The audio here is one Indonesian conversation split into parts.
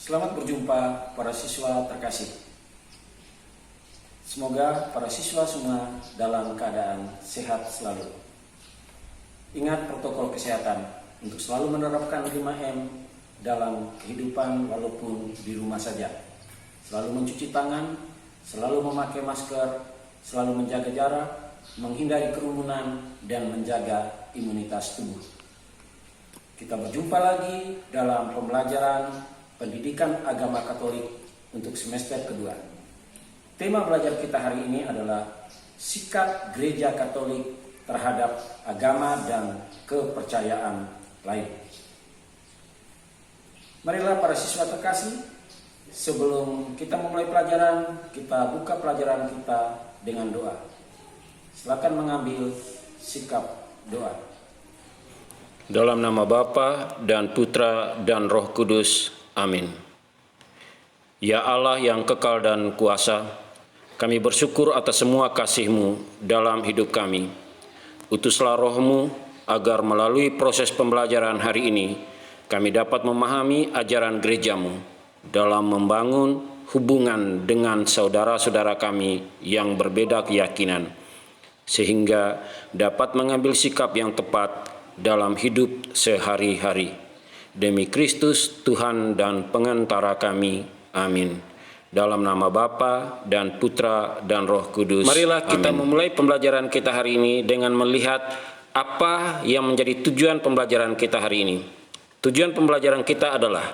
Selamat berjumpa para siswa terkasih. Semoga para siswa semua dalam keadaan sehat selalu. Ingat protokol kesehatan untuk selalu menerapkan 5M dalam kehidupan walaupun di rumah saja. Selalu mencuci tangan, selalu memakai masker, selalu menjaga jarak, menghindari kerumunan, dan menjaga imunitas tubuh. Kita berjumpa lagi dalam pembelajaran Pendidikan Agama Katolik untuk semester kedua. Tema belajar kita hari ini adalah sikap Gereja Katolik terhadap agama dan kepercayaan lain. Marilah para siswa terkasih, sebelum kita memulai pelajaran, kita buka pelajaran kita dengan doa. Silakan mengambil sikap doa. Dalam nama Bapa dan Putra dan Roh Kudus. Amin. Ya Allah yang kekal dan kuasa, kami bersyukur atas semua kasih-Mu dalam hidup kami. Utuslah Roh-Mu agar melalui proses pembelajaran hari ini, kami dapat memahami ajaran gereja-Mu dalam membangun hubungan dengan saudara-saudara kami yang berbeda keyakinan, sehingga dapat mengambil sikap yang tepat dalam hidup sehari-hari. Demi Kristus, Tuhan dan pengantara kami. Amin. Dalam nama Bapa dan Putra dan Roh Kudus. Marilah kita memulai pembelajaran kita hari ini dengan melihat apa yang menjadi tujuan pembelajaran kita hari ini. Tujuan pembelajaran kita adalah: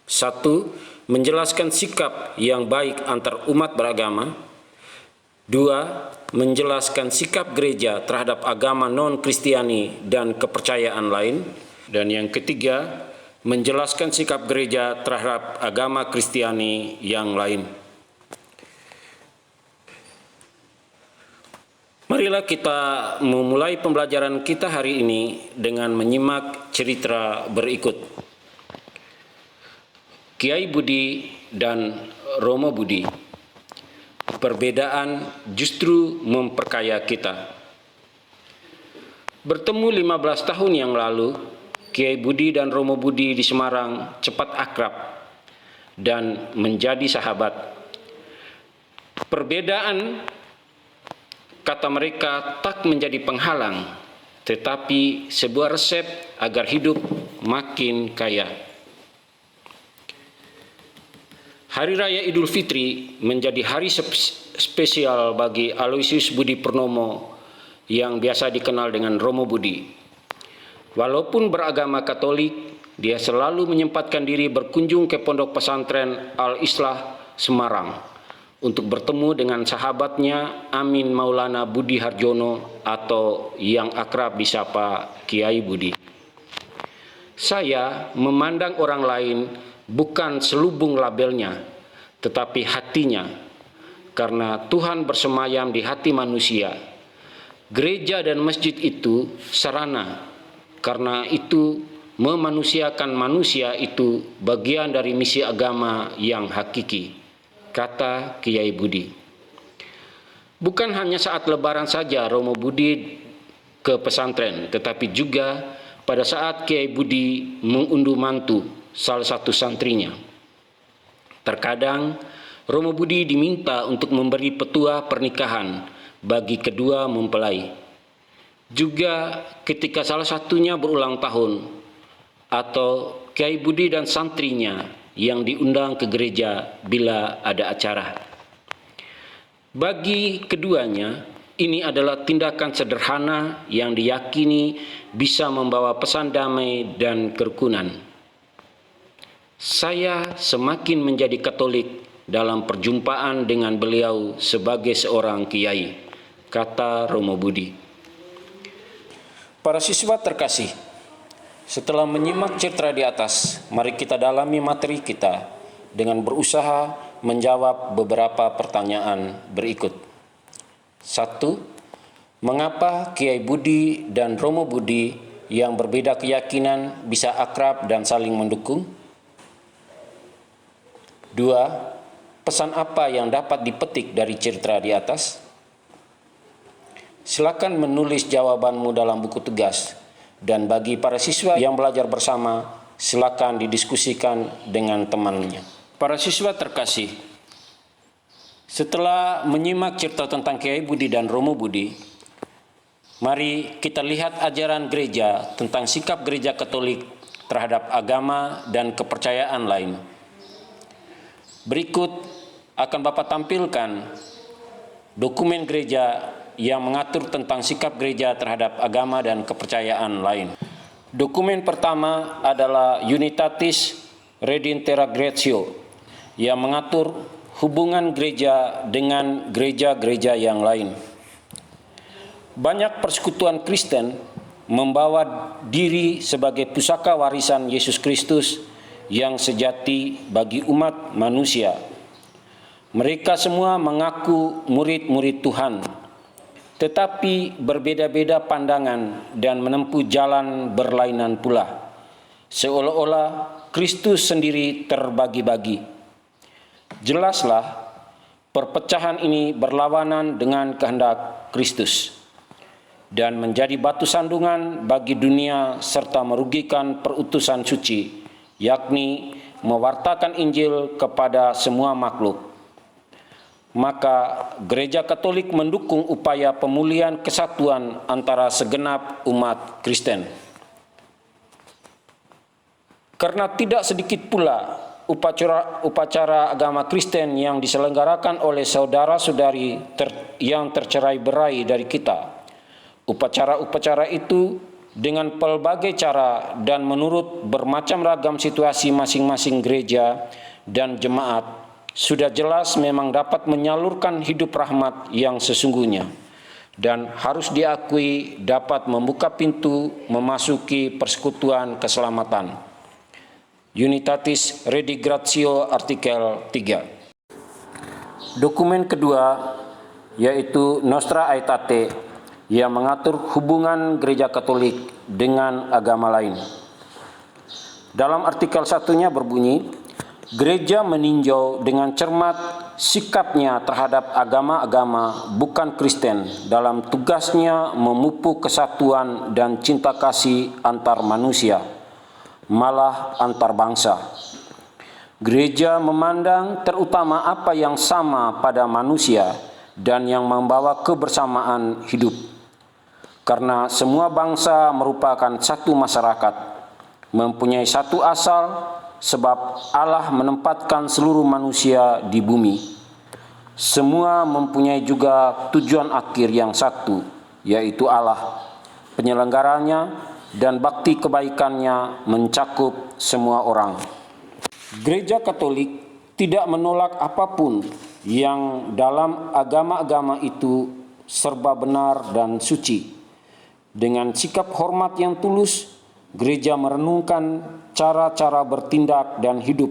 1. Menjelaskan sikap yang baik antar umat beragama. 2. Menjelaskan sikap gereja terhadap agama non-Kristiani dan kepercayaan lain. Dan yang ketiga, menjelaskan sikap gereja terhadap agama Kristiani yang lain. Marilah kita memulai pembelajaran kita hari ini dengan menyimak cerita berikut. Kiai Budi dan Romo Budi. Perbedaan justru memperkaya kita. Bertemu 15 tahun yang lalu, Kiai Budi dan Romo Budi di Semarang cepat akrab dan menjadi sahabat. Perbedaan, kata mereka, tak menjadi penghalang, tetapi sebuah resep agar hidup makin kaya. Hari Raya Idul Fitri menjadi hari spesial bagi Aloysius Budi Purnomo yang biasa dikenal dengan Romo Budi. Walaupun beragama Katolik, dia selalu menyempatkan diri berkunjung ke Pondok Pesantren Al-Islah Semarang untuk bertemu dengan sahabatnya Amin Maulana Budi Harjono atau yang akrab disapa Kiai Budi. Saya memandang orang lain bukan selubung labelnya, tetapi hatinya, karena Tuhan bersemayam di hati manusia. Gereja dan masjid itu sarana, karena itu memanusiakan manusia itu bagian dari misi agama yang hakiki, kata Kiai Budi. Bukan hanya saat lebaran saja Romo Budi ke pesantren, tetapi juga pada saat Kiai Budi mengunduh mantu salah satu santrinya. Terkadang Romo Budi diminta untuk memberi petua pernikahan bagi kedua mempelai. Juga ketika salah satunya berulang tahun, atau Kiai Budi dan santrinya yang diundang ke gereja bila ada acara. Bagi keduanya, ini adalah tindakan sederhana yang diyakini bisa membawa pesan damai dan kerukunan. Saya semakin menjadi Katolik dalam perjumpaan dengan beliau sebagai seorang kiai, kata Romo Budi. Para siswa terkasih, setelah menyimak cerita di atas, mari kita dalami materi kita dengan berusaha menjawab beberapa pertanyaan berikut. 1. Mengapa Kiai Budi dan Romo Budi yang berbeda keyakinan bisa akrab dan saling mendukung? 2. Pesan apa yang dapat dipetik dari cerita di atas? Silakan menulis jawabanmu dalam buku tugas, dan bagi para siswa yang belajar bersama, silakan didiskusikan dengan temannya. Para siswa terkasih, setelah menyimak cerita tentang Kiai Budi dan Romo Budi, mari kita lihat ajaran gereja tentang sikap gereja Katolik terhadap agama dan kepercayaan lain. Berikut akan Bapak tampilkan dokumen gereja yang mengatur tentang sikap gereja terhadap agama dan kepercayaan lain. Dokumen pertama adalah Unitatis Redintegratio yang mengatur hubungan gereja dengan gereja-gereja yang lain. Banyak persekutuan Kristen membawa diri sebagai pusaka warisan Yesus Kristus yang sejati bagi umat manusia. Mereka semua mengaku murid-murid Tuhan, tetapi berbeda-beda pandangan dan menempuh jalan berlainan pula, seolah-olah Kristus sendiri terbagi-bagi. Jelaslah, perpecahan ini berlawanan dengan kehendak Kristus dan menjadi batu sandungan bagi dunia serta merugikan perutusan suci, yakni mewartakan Injil kepada semua makhluk. Maka Gereja Katolik mendukung upaya pemulihan kesatuan antara segenap umat Kristen. Karena tidak sedikit pula upacara agama Kristen yang diselenggarakan oleh saudara-saudari yang tercerai-berai dari kita. Upacara-upacara itu dengan pelbagai cara dan menurut bermacam ragam situasi masing-masing gereja dan jemaat sudah jelas memang dapat menyalurkan hidup rahmat yang sesungguhnya dan harus diakui dapat membuka pintu memasuki persekutuan keselamatan. Unitatis Redintegratio artikel 3. Dokumen kedua yaitu Nostra Aetate yang mengatur hubungan gereja Katolik dengan agama lain. Dalam artikel satunya berbunyi, gereja meninjau dengan cermat sikapnya terhadap agama-agama bukan Kristen dalam tugasnya memupuk kesatuan dan cinta kasih antar manusia, malah antar bangsa. Gereja memandang terutama apa yang sama pada manusia dan yang membawa kebersamaan hidup. Karena semua bangsa merupakan satu masyarakat, mempunyai satu asal, sebab Allah menempatkan seluruh manusia di bumi. Semua mempunyai juga tujuan akhir yang satu, yaitu Allah. Penyelenggaranya dan bakti kebaikannya mencakup semua orang. Gereja Katolik tidak menolak apapun yang dalam agama-agama itu serba benar dan suci. Dengan sikap hormat yang tulus, gereja merenungkan cara-cara bertindak dan hidup,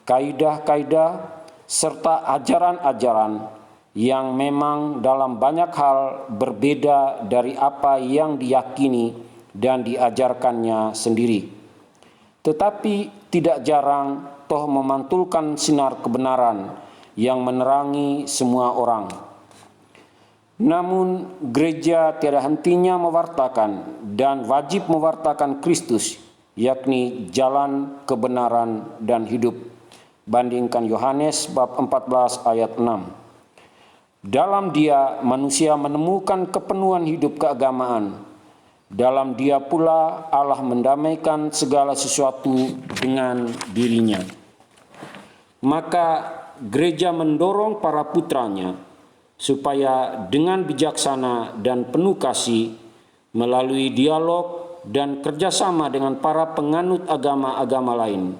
kaidah-kaidah, serta ajaran-ajaran yang memang dalam banyak hal berbeda dari apa yang diyakini dan diajarkannya sendiri. Tetapi tidak jarang toh memantulkan sinar kebenaran yang menerangi semua orang. Namun gereja tiada hentinya mewartakan dan wajib mewartakan Kristus, yakni jalan kebenaran dan hidup. Bandingkan Yohanes bab 14 ayat 6. Dalam Dia manusia menemukan kepenuhan hidup keagamaan. Dalam Dia pula Allah mendamaikan segala sesuatu dengan dirinya. Maka gereja mendorong para putranya supaya dengan bijaksana dan penuh kasih melalui dialog dan kerjasama dengan para penganut agama-agama lain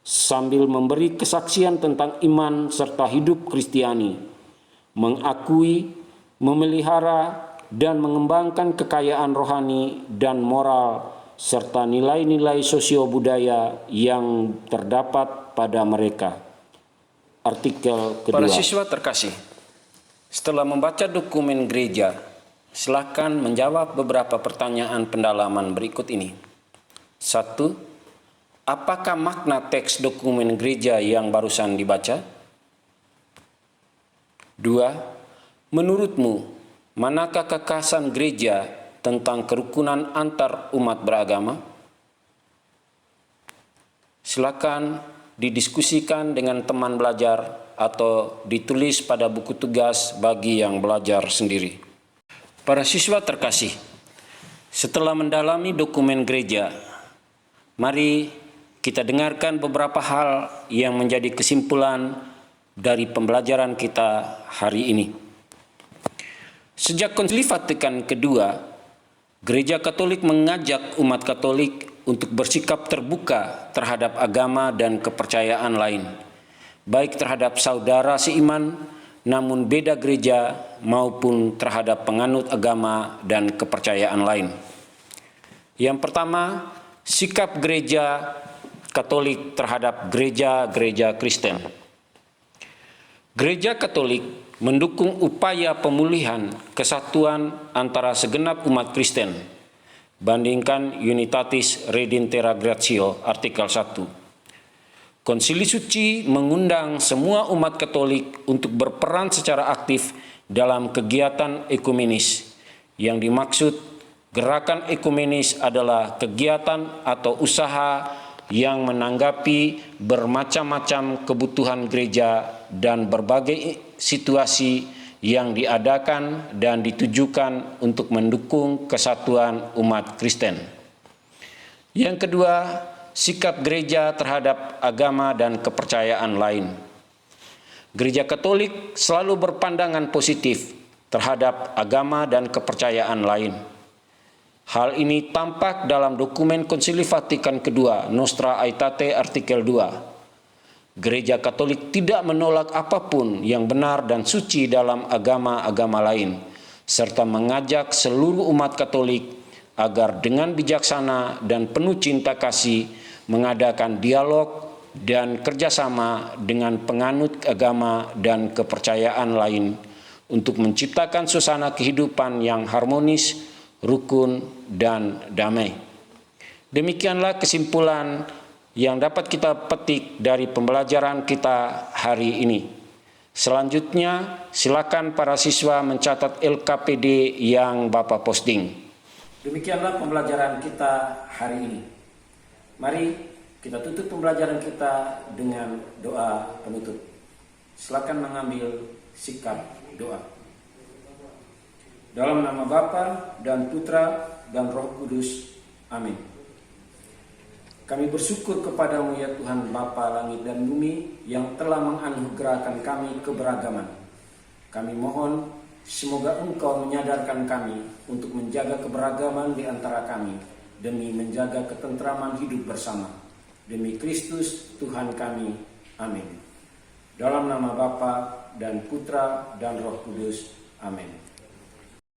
sambil memberi kesaksian tentang iman serta hidup Kristiani, mengakui, memelihara, dan mengembangkan kekayaan rohani dan moral serta nilai-nilai sosio-budaya yang terdapat pada mereka. Artikel kedua. Para siswa terkasih, setelah membaca dokumen gereja, silakan menjawab beberapa pertanyaan pendalaman berikut ini. 1. Apakah makna teks dokumen gereja yang barusan dibaca? 2. Menurutmu, manakah kekhasan gereja tentang kerukunan antar umat beragama? Silakan didiskusikan dengan teman belajar atau ditulis pada buku tugas bagi yang belajar sendiri. Para siswa terkasih, setelah mendalami dokumen gereja, mari kita dengarkan beberapa hal yang menjadi kesimpulan dari pembelajaran kita hari ini. Sejak Konsili Vatikan II, Gereja Katolik mengajak umat Katolik untuk bersikap terbuka terhadap agama dan kepercayaan lain, baik terhadap saudara seiman, namun beda gereja, maupun terhadap penganut agama dan kepercayaan lain. Yang pertama, sikap Gereja Katolik terhadap gereja-gereja Kristen. Gereja Katolik mendukung upaya pemulihan kesatuan antara segenap umat Kristen. Bandingkan Unitatis Redentera Gratio artikel 1. Konsili Suci mengundang semua umat Katolik untuk berperan secara aktif dalam kegiatan ekumenis. Yang dimaksud gerakan ekumenis adalah kegiatan atau usaha yang menanggapi bermacam-macam kebutuhan gereja dan berbagai situasi yang diadakan dan ditujukan untuk mendukung kesatuan umat Kristen. Yang kedua, sikap gereja terhadap agama dan kepercayaan lain. Gereja Katolik selalu berpandangan positif terhadap agama dan kepercayaan lain. Hal ini tampak dalam dokumen Konsili Vatikan II, Nostra Aetate artikel 2. Gereja Katolik tidak menolak apapun yang benar dan suci dalam agama-agama lain, serta mengajak seluruh umat Katolik agar dengan bijaksana dan penuh cinta kasih mengadakan dialog dan kerjasama dengan penganut agama dan kepercayaan lain untuk menciptakan suasana kehidupan yang harmonis, rukun, dan damai. Demikianlah kesimpulan yang dapat kita petik dari pembelajaran kita hari ini. Selanjutnya, silakan para siswa mencatat LKPD yang Bapak posting. Demikianlah pembelajaran kita hari ini. Mari kita tutup pembelajaran kita dengan doa penutup. Silakan mengambil sikap doa. Dalam nama Bapa dan Putra dan Roh Kudus. Amin. Kami bersyukur kepadamu ya Tuhan Bapa langit dan bumi yang telah menganugerahkan kami keberagaman. Kami mohon semoga Engkau menyadarkan kami untuk menjaga keberagaman di antara kami demi menjaga ketentraman hidup bersama. Demi Kristus Tuhan kami. Amin. Dalam nama Bapa dan Putra dan Roh Kudus. Amin.